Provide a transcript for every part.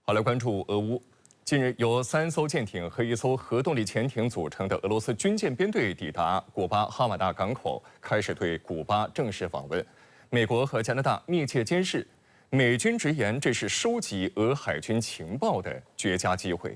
好，来关注俄乌。近日，由3艘舰艇和1艘核动力潜艇组成的俄罗斯军舰编队抵达古巴哈瓦那港口，开始对古巴正式访问。美国和加拿大密切监视，美军直言这是收集俄海军情报的绝佳机会。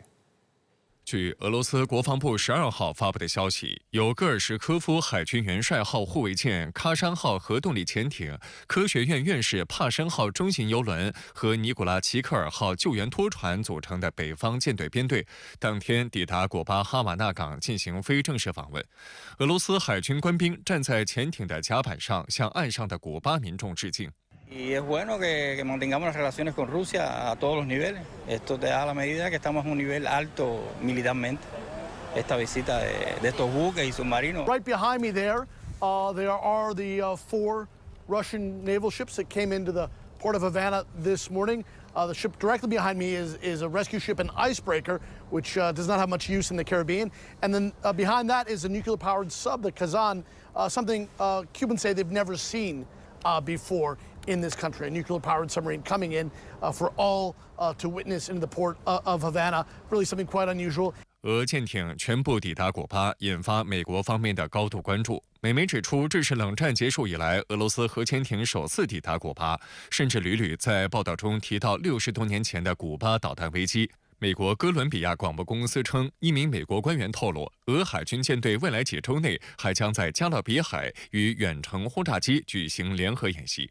据俄罗斯国防部12号发布的消息，由戈尔什科夫海军元帅号护卫舰、喀山号核动力潜艇、科学院院士帕申号中型油轮和尼古拉齐克尔号救援拖船组成的北方舰队编队，当天抵达古巴哈瓦那港进行非正式访问。俄罗斯海军官兵站在潜艇的甲板上，向岸上的古巴民众致敬。 Y es bueno que mantengamos las relaciones con Rusia a todos los niveles. Esto te da la medida que estamos en un nivel alto militarmente. Esta visita de estos buques y submarinos. Right behind me there are the 4 Russian naval ships that came into the port of Havana this morning. The ship directly behind me is a rescue ship, an icebreaker, which does not have much use in the Caribbean. And then behind that is a nuclear-powered sub, the Kazan, something Cubans say they've never seen before. In this country, a nuclear-powered submarine coming in for all to witness into the port of Havana, really something quite unusual. 俄舰艇全部抵达古巴，引发美国方面的高度关注。美媒指出，这是冷战结束以来俄罗斯核潜艇首次抵达古巴，甚至屡屡在报道中提到60多年前的古巴导弹危机。 美国哥伦比亚广播公司称，一名美国官员透露，俄海军舰队未来几周内还将在加勒比海与远程轰炸机举行联合演习。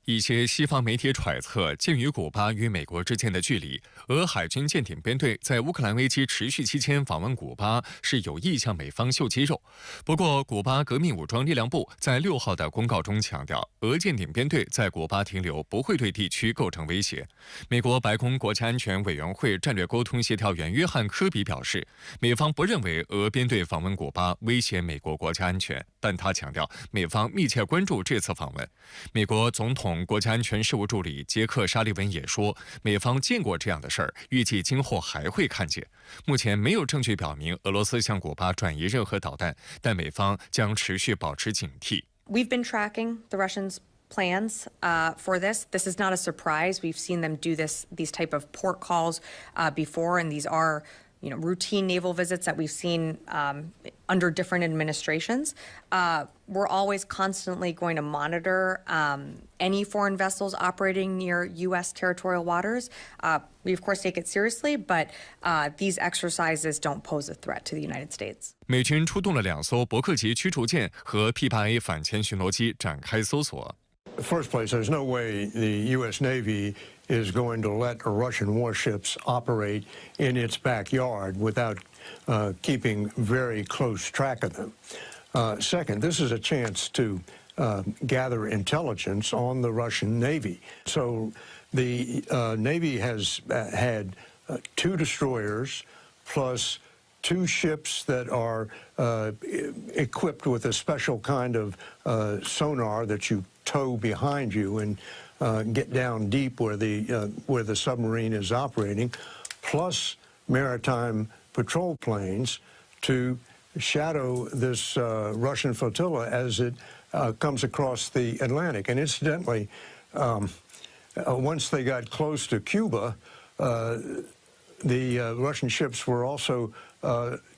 一些西方媒体揣测，鉴于古巴与美国之间的距离，俄海军舰艇编队在乌克兰危机持续期间访问古巴是有意向美方秀肌肉。不过，古巴革命武装力量部在6号的公告中强调，俄舰艇编队在古巴停留不会对地区构成威胁。美国白宫国家安全委员会战略沟通协调员约翰·科比表示，美方不认为俄编队访问古巴威胁美国国家安全，但他强调，美方密切关注这次访问。美国总统 国家安全事务助理杰克·沙利文也说，美方见过这样的事儿，预计今后还会看见。目前没有证据表明俄罗斯向古巴转移任何导弹，但美方将持续保持警惕。 We've been tracking the Russians' plans for this. This is not a surprise. We've seen them do these type of port calls before, and these are routine naval visits that we've seen under different administrations. We're always constantly going to monitor any foreign vessels operating near U.S. territorial waters. We, of course, take it seriously, but these exercises don't pose a threat to the United States. 美军出动了2艘伯克级驱逐舰和 P-8A 反潜巡逻机展开搜索。 First place, there's no way the U.S. Navy is going to let Russian warships operate in its backyard without keeping very close track of them. Second, this is a chance to gather intelligence on the Russian Navy. So the Navy has had 2 destroyers plus 2 ships that are equipped with a special kind of sonar that you tow behind you and get down deep where the submarine is operating, plus maritime patrol planes to shadow this Russian flotilla as it comes across the Atlantic. And incidentally, once they got close to Cuba, the Russian ships were also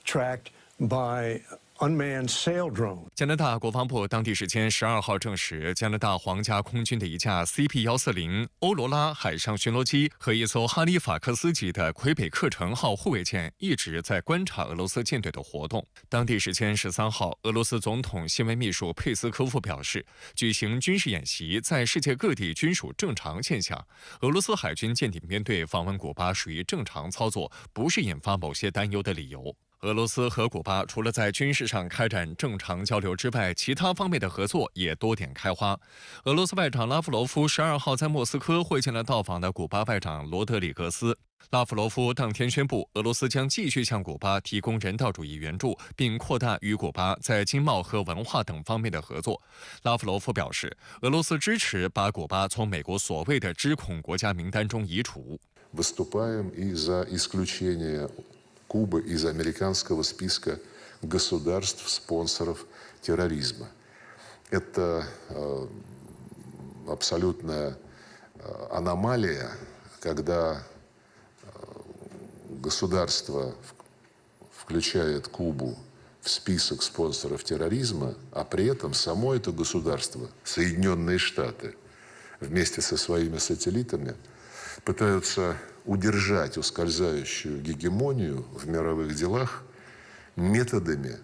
tracked by unmanned sail drone. 加拿大国防部当地时间12号证实，加拿大皇家空军的一架 CP-140欧罗拉海上巡逻机和一艘哈利法克斯级的魁北克城号护卫舰一直在观察俄罗斯舰队的活动。当地时间13号，俄罗斯总统新闻秘书佩斯科夫表示，举行军事演习在世界各地均属正常现象。俄罗斯海军舰艇编队访问古巴属于正常操作，不是引发某些担忧的理由。 俄罗斯和古巴除了在军事上开展正常交流之外，其他方面的合作也多点开花。俄罗斯外长拉夫罗夫12号在莫斯科会见了到访的古巴外长罗德里格斯。拉夫罗夫当天宣布，俄罗斯将继续向古巴提供人道主义援助，并扩大与古巴在经贸和文化等方面的合作。拉夫罗夫表示，俄罗斯支持把古巴从美国所谓的知恐国家名单中移除。 Кубы из американского списка государств-спонсоров терроризма. Это абсолютная аномалия, когда государство включает Кубу в список спонсоров терроризма, а при этом само это государство, Соединенные Штаты, вместе со своими сателлитами пытаются удержать ускользающую гегемонию в мировых делах методами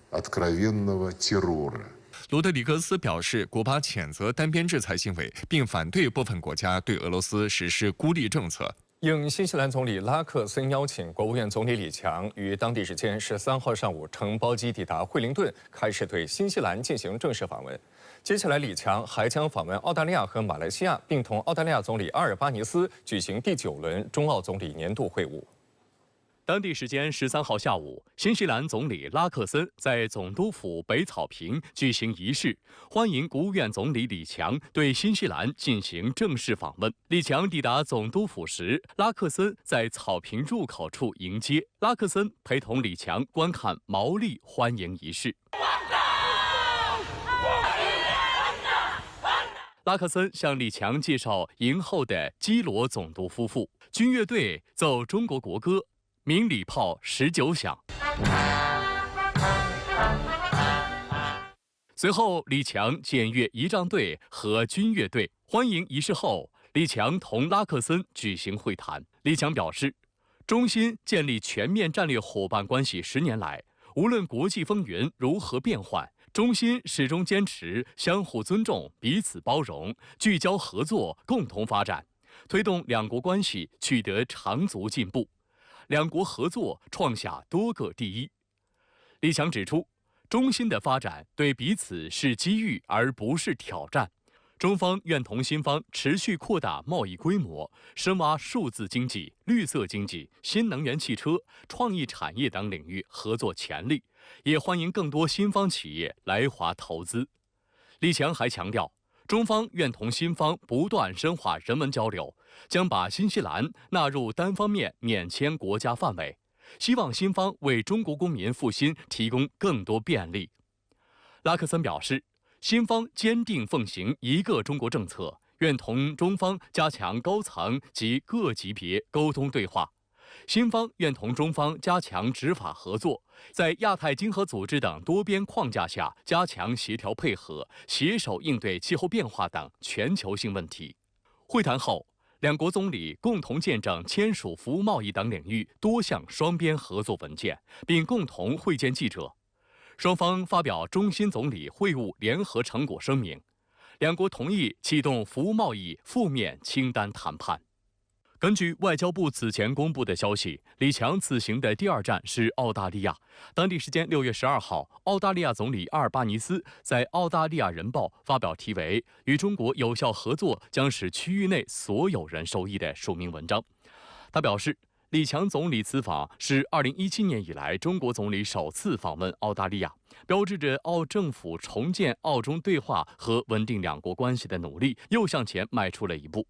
откровенного террора. 罗德里格斯表示，古巴谴责单边制裁行为，并反对部分国家对俄罗斯实施孤立政策。应新西兰总理拉克森邀请，国务院总理李强于当地时间13号上午乘包机抵达惠灵顿，开始对新西兰进行正式访问。接下来，李强还将访问澳大利亚和马来西亚，并同澳大利亚总理阿尔巴尼斯举行第9轮中澳总理年度会晤。当地时间13号下午，新西兰总理拉克森在总督府北草坪举行仪式，欢迎国务院总理李强对新西兰进行正式访问。李强抵达总督府时，拉克森在草坪入口处迎接。拉克森陪同李强观看毛利欢迎仪式。拉克森向李强介绍迎候的基罗总督夫妇，军乐队奏中国国歌。鸣礼炮19响，随后李强检阅仪仗队和军乐队。欢迎仪式后，李强同拉克森举行会谈。李强表示，中新建立全面战略伙伴关系10年来，无论国际风云如何变幻，中新始终坚持相互尊重、彼此包容，聚焦合作，共同发展，推动两国关系取得长足进步。两国合作创下多个第一。李强指出，中新的发展对彼此是机遇而不是挑战。中方愿同新方持续扩大贸易规模，深挖数字经济、绿色经济、新能源汽车、创意产业等领域合作潜力，也欢迎更多新方企业来华投资。李强还强调，中方愿同新方不断深化人文交流，将把新西兰纳入单方面免签国家范围，希望新方为中国公民赴新提供更多便利。拉克森表示，新方坚定奉行一个中国政策，愿同中方加强高层及各级别沟通对话。新方愿同中方加强执法合作，在亚太经合组织等多边框架下加强协调配合，携手应对气候变化等全球性问题。会谈后，两国总理共同见证签署服务贸易等领域多项双边合作文件，并共同会见记者。双方发表中新总理会晤联合成果声明，两国同意启动服务贸易负面清单谈判。根据外交部此前公布的消息，李强此行的第2站是澳大利亚。当地时间6月12号，澳大利亚总理阿尔巴尼斯在《澳大利亚人报》发表题为《与中国有效合作将使区域内所有人受益》的署名文章。他表示，李强总理此访是2017年以来中国总理首次访问澳大利亚，标志着澳政府重建澳中对话和稳定两国关系的努力又向前迈出了一步。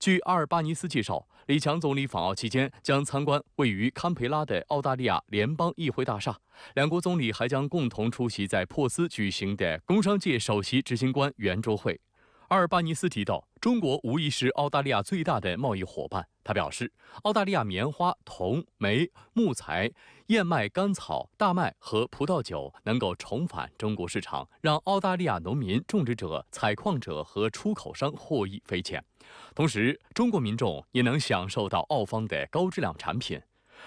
据阿尔巴尼斯介绍，李强总理访澳期间将参观位于堪培拉的澳大利亚联邦议会大厦，两国总理还将共同出席在珀斯举行的工商界首席执行官圆桌会。阿尔巴尼斯提到，中国无疑是澳大利亚最大的贸易伙伴。他表示，澳大利亚棉花、铜、煤、木材、燕麦、甘草、大麦和葡萄酒能够重返中国市场，让澳大利亚农民、种植者、采矿者和出口商获益匪浅。同时，中国民众也能享受到澳方的高质量产品。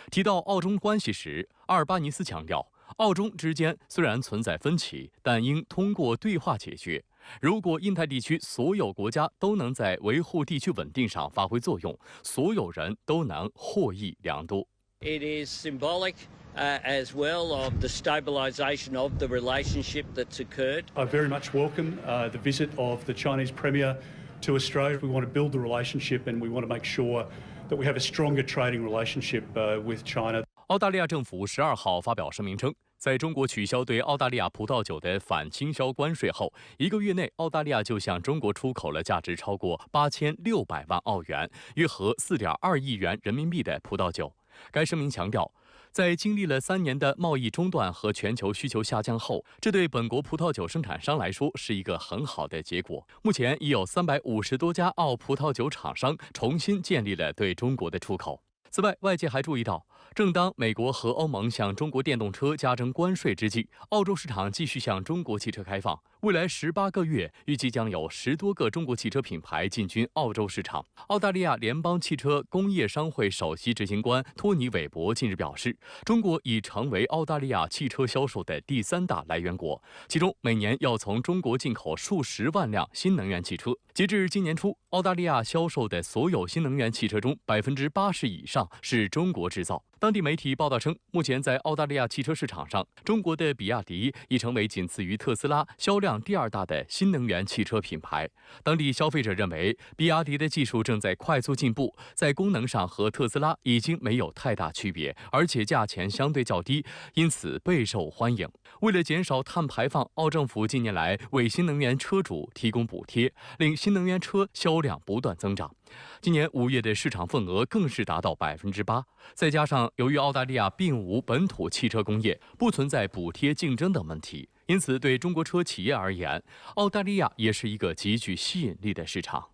提到澳中关系时，阿尔巴尼斯强调，澳中之间虽然存在分歧，但应通过对话解决。如果印太地区所有国家都能在维护地区稳定上发挥作用，所有人都能获益良多。It is symbolic as well of the stabilisation of the relationship that's occurred. I very much welcome the visit of the Chinese Premier to Australia. We want to build the relationship and we want to make sure that we have a stronger trading relationship with China. 澳大利亚政府12号发表声明称，在中国取消对澳大利亚葡萄酒的反倾销关税后，1个月内，澳大利亚就向中国出口了价值超过8600万澳元，约合4.2亿元人民币的葡萄酒。该声明强调，在经历了3年的贸易中断和全球需求下降后，这对本国葡萄酒生产商来说是一个很好的结果。目前已有350多家澳葡萄酒厂商重新建立了对中国的出口。此外，外界还注意到，正当美国和欧盟向中国电动车加征关税之际，澳洲市场继续向中国汽车开放。未来18个月，预计将有10多个中国汽车品牌进军澳洲市场。澳大利亚联邦汽车工业商会首席执行官托尼·韦伯近日表示，中国已成为澳大利亚汽车销售的第3大来源国，其中每年要从中国进口数十万辆新能源汽车。截至今年初，澳大利亚销售的所有新能源汽车中，80%以上是中国制造。当地媒体报道称，目前在澳大利亚汽车市场上，中国的比亚迪已成为仅次于特斯拉销量第2大的新能源汽车品牌。当地消费者认为，比亚迪的技术正在快速进步，在功能上和特斯拉已经没有太大区别，而且价钱相对较低，因此备受欢迎。为了减少碳排放，澳政府近年来为新能源车主提供补贴，令新能源车销量不断增长。今年5月的市场份额更是达到8%，再加上由于澳大利亚并无本土汽车工业，不存在补贴竞争等问题，因此对中国车企业而言，澳大利亚也是一个极具吸引力的市场。